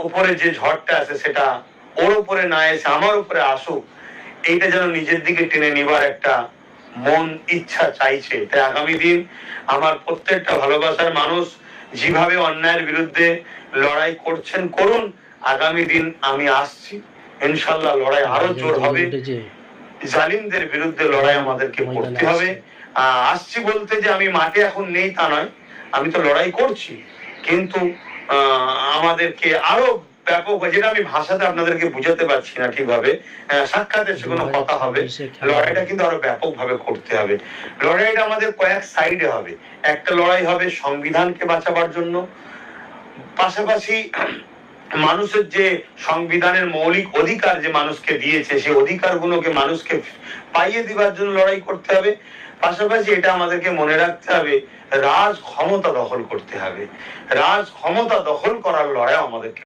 উপরে যে ঝড়টা আছে সেটা ওর উপরে না এসে আমার উপরে আসুক, এইটা যেন নিজের দিকে টেনে নিবার একটা মন ইচ্ছা চাইছে। তাই আগামী দিন আমার প্রত্যেকটা ভালোবাসার মানুষ যেভাবে অন্যায়ের বিরুদ্ধে লড়াই করছেন করুন, আগামী দিন আমি আসছি, ইনশাল্লাহ লড়াই আরো জোর হবে, জালিমদের বিরুদ্ধে লড়াই আমাদেরকে করতে হবে। আসছি বলতে যে আমি মাঠে এখন নেই তা নয়, আমি তো লড়াই করছি, কিন্তু আমাদেরকে আরো ব্যাপক, যেটা আমি ভাষাতে আপনাদেরকে বুঝাতে পারছি না ঠিকভাবে, সাক্ষাৎ এসে কোনো কথা হবে, লড়াইটা কিন্তু আরো ব্যাপক ভাবে করতে হবে। লড়াইটা আমাদের কয়েক সাইডে হবে। একটা লড়াই হবে সংবিধানকে বাঁচাবার জন্য, পাশাপাশি মানুষের যে সংবিধানের মৌলিক অধিকার যে মানুষকে দিয়েছে সেই অধিকারগুলোকে মানুষকে পাইয়ে দিবার জন্য লড়াই করতে হবে। পাশাপাশি এটা আমাদেরকে মনে রাখতে হবে, রাজ ক্ষমতা দখল করতে হবে। রাজ ক্ষমতা দখল করার লড়াই আমাদেরকে